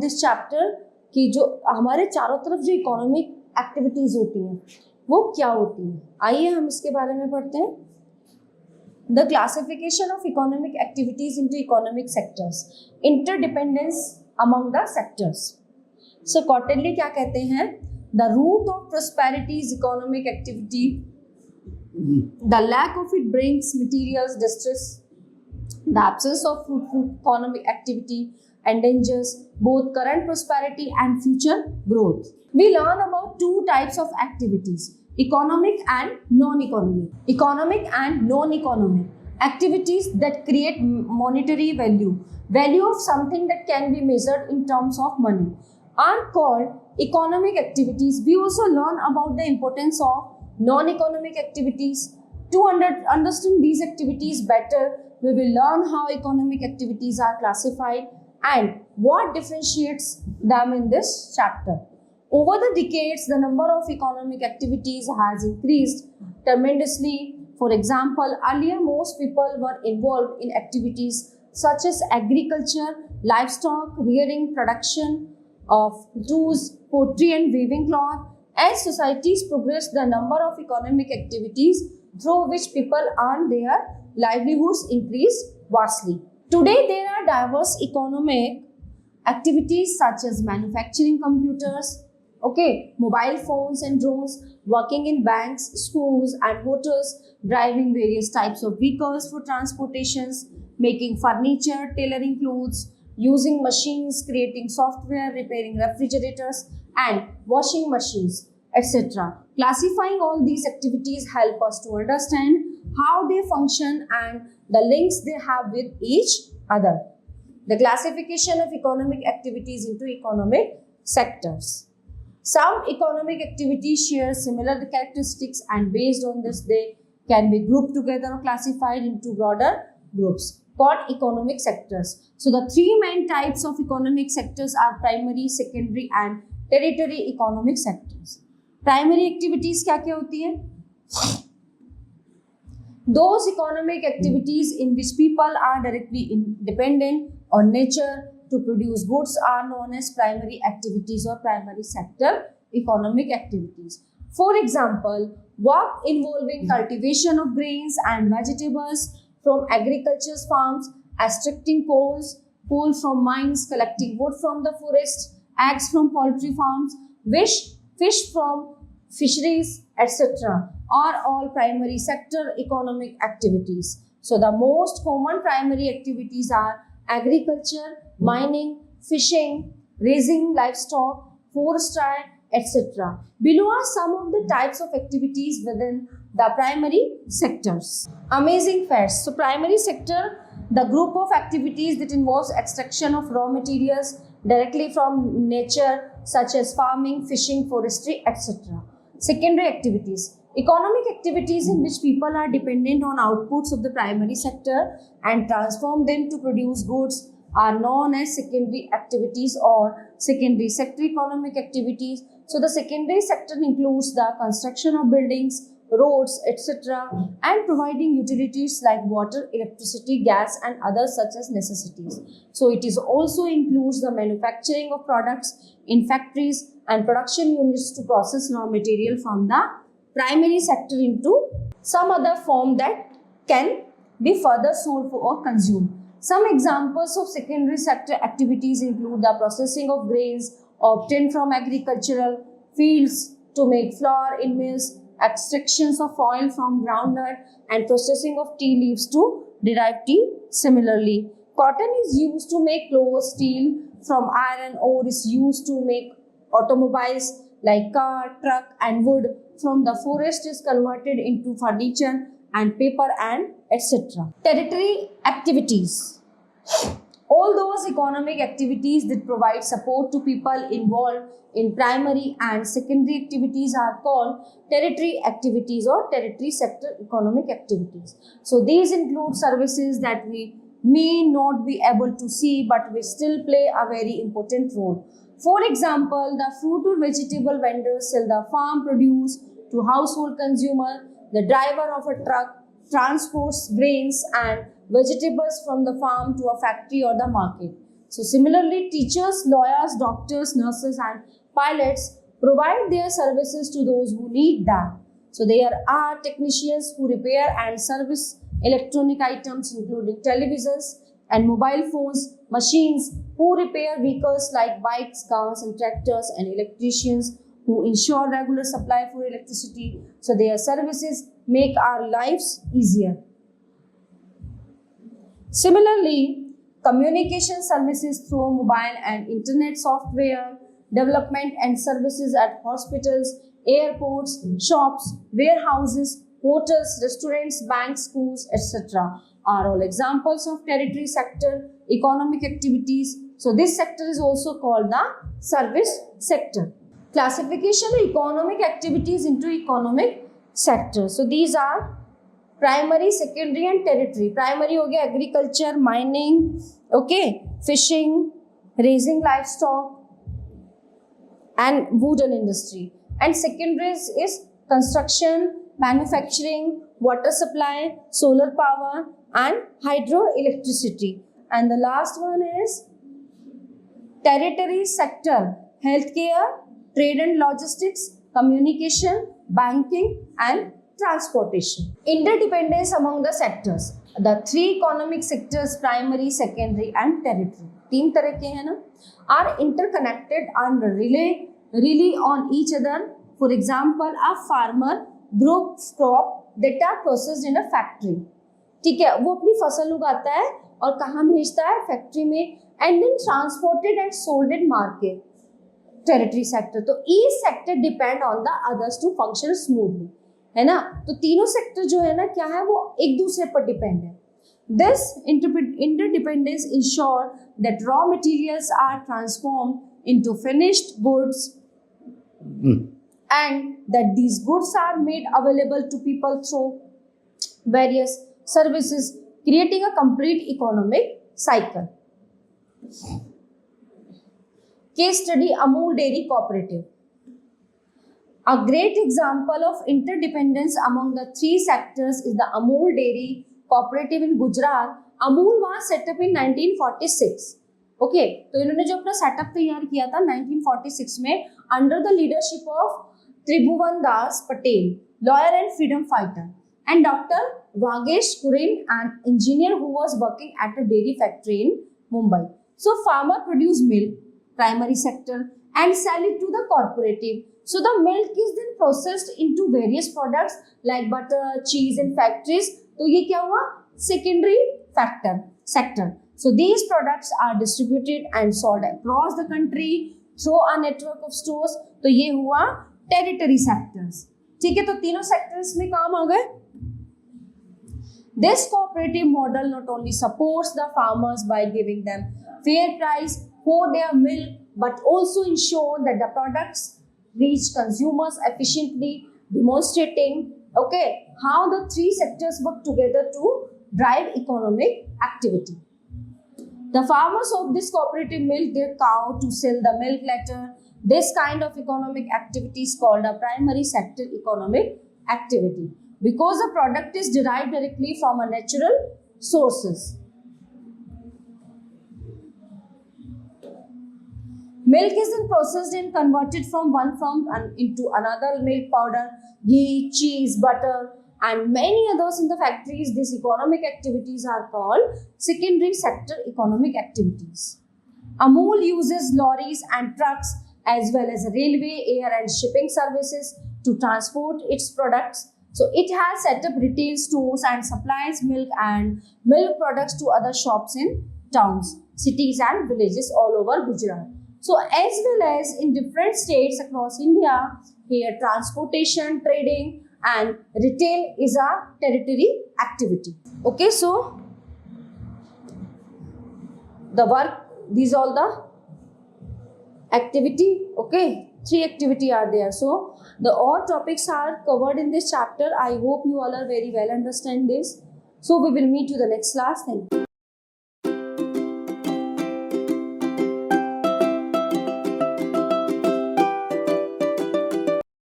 This chapter कि जो हमारे चारों तरफ जो इकोनॉमिक एक्टिविटीज होती हैं वो क्या होती हैं। आइए हम इसके बारे में पढ़ते हैं। The classification of economic activities into economic sectors, interdependence among the sectors. So quarterly क्या कहते हैं? The root of prosperity is economic activity, the lack of it brings materials distress, the absence of fruitful economic activity endangers both current prosperity and future growth. We learn about two types of activities, economic and non-economic. Economic and non-economic activities that create monetary value, value of something that can be measured in terms of money, are called economic activities. We also learn about the importance of non-economic activities. To understand these activities better, we will learn how economic activities are classified and what differentiates them in this chapter. Over the decades, the number of economic activities has increased tremendously. For example, earlier most people were involved in activities such as agriculture, livestock rearing, production of tools, pottery and weaving cloth. As societies progress, the number of economic activities through which people earn their livelihoods increase vastly. Today, there are diverse economic activities such as manufacturing computers, mobile phones and drones, working in banks, schools and hotels, driving various types of vehicles for transportations, making furniture, tailoring clothes, using machines, creating software, repairing refrigerators and washing machines, etc. Classifying all these activities help us to understand how they function and the links they have with each other. The classification of economic activities into economic sectors. Some economic activities share similar characteristics and based on this they can be grouped together or classified into broader groups called economic sectors. So the three main types of economic sectors are primary, secondary and tertiary economic sectors. Primary activities क्या क्या होती हैं? Those economic activities in which people are directly dependent on nature to produce goods are known as primary activities or primary sector economic activities. For example, work involving cultivation of grains and vegetables from agriculture's farms, extracting coal from mines, collecting wood from the forest, eggs from poultry farms, fish from fisheries, etc. are all primary sector economic activities. So the most common primary activities are agriculture, mining, fishing, raising livestock, forestry, etc. Below are some of the types of activities within the primary sectors. Amazing facts. So primary sector, the group of activities that involves extraction of raw materials directly from nature such as farming, fishing, forestry, etc. Secondary activities, economic activities in which people are dependent on outputs of the primary sector and transform them to produce goods are known as secondary activities or secondary sector economic activities. So the secondary sector includes the construction of buildings, roads, etc. and providing utilities like water, electricity, gas and others such as necessities. So it is also includes the manufacturing of products in factories and production units to process raw material from the primary sector into some other form that can be further sold or consumed. Some examples of secondary sector activities include the processing of grains obtained from agricultural fields to make flour in mills, extractions of oil from groundnut and processing of tea leaves to derive tea. Similarly, cotton is used to make clothes, steel from iron ore is used to make automobiles like car, truck and wood from the forest is converted into furniture and paper and etc. Tertiary activities. All those economic activities that provide support to people involved in primary and secondary activities are called tertiary activities or tertiary sector economic activities. So these include services that we may not be able to see but will still play a very important role. For example, the fruit or vegetable vendors sell the farm produce to household consumer. The driver of a truck transports grains and vegetables from the farm to a factory or the market. So similarly, teachers, lawyers, doctors, nurses and pilots provide their services to those who need them. So there are technicians who repair and service electronic items including televisions and mobile phones, machines who repair vehicles like bikes, cars and tractors, and electricians who ensure regular supply for electricity. So their services make our lives easier. Similarly, communication services through mobile and internet software, development and services at hospitals, airports, shops, warehouses, hotels, restaurants, banks, schools, etc. are all examples of tertiary sector economic activities. So this sector is also called the service sector. Classification of economic activities into economic sectors. So these are primary, secondary and tertiary. Primary हो गया agriculture, mining, okay, fishing, raising livestock and wooden industry. And secondary is construction, manufacturing, water supply, solar power and hydroelectricity. And the last one is tertiary sector, healthcare, trade and logistics, communication, banking and transportation. Interdependence among the sectors. The three economic sectors, primary, secondary and tertiary, तीन तरह के हैं ना, are interconnected and rely on each other. For example, a farmer grows crop that are processed in a factory. ठीक है, वो अपनी फसल उगाता है और कहाँ भेजता है? फैक्ट्री में, and then transported and sold in market. Tertiary sector. तो each sector depend on the others to function smoothly. है ना, तो तीनों सेक्टर जो है ना क्या है, वो एक दूसरे पर डिपेंड है. This interdependence ensure that raw materials are transformed into finished goods and that these goods are made available to people through various services, creating a complete economic cycle. Case study: Amul Dairy Cooperative. A great example of interdependence among the three sectors is the Amul Dairy Cooperative in Gujarat. Amul was set up in 1946. Okay, तो इन्होंने जो अपना setup तैयार किया था 1946 में under the leadership of Tribhuvan Das Patel, lawyer and freedom fighter, and Dr. Vagesh Kurin, an engineer who was working at a dairy factory in Mumbai. So farmer produce milk, primary sector, and sell it to the cooperative. So the milk is then processed into various products like butter, cheese in factories. तो ये क्या हुआ? Secondary sector. So these products are distributed and sold across the country through a network of stores. तो ये हुआ tertiary sectors. ठीक है, तो तीनों sectors में काम आ गए. This cooperative model not only supports the farmers by giving them fair price for their milk, but also ensure that the products reach consumers efficiently, demonstrating how the three sectors work together to drive economic activity. The farmers of this cooperative milk their cow to sell the milk later. This kind of economic activity is called a primary sector economic activity because the product is derived directly from a natural sources. Milk is then processed and converted from one farm into another. Milk powder, ghee, cheese, butter and many others in the factories. These economic activities are called secondary sector economic activities. Amul uses lorries and trucks as well as railway, air and shipping services to transport its products. So it has set up retail stores and supplies milk and milk products to other shops in towns, cities and villages all over Gujarat. So as well as in different states across India, here transportation, trading and retail is a tertiary activity. Okay, so the work, these all the activity, okay, three activity are there. So the all topics are covered in this chapter. I hope you all are very well understand this. So we will meet you the next class. Thank you.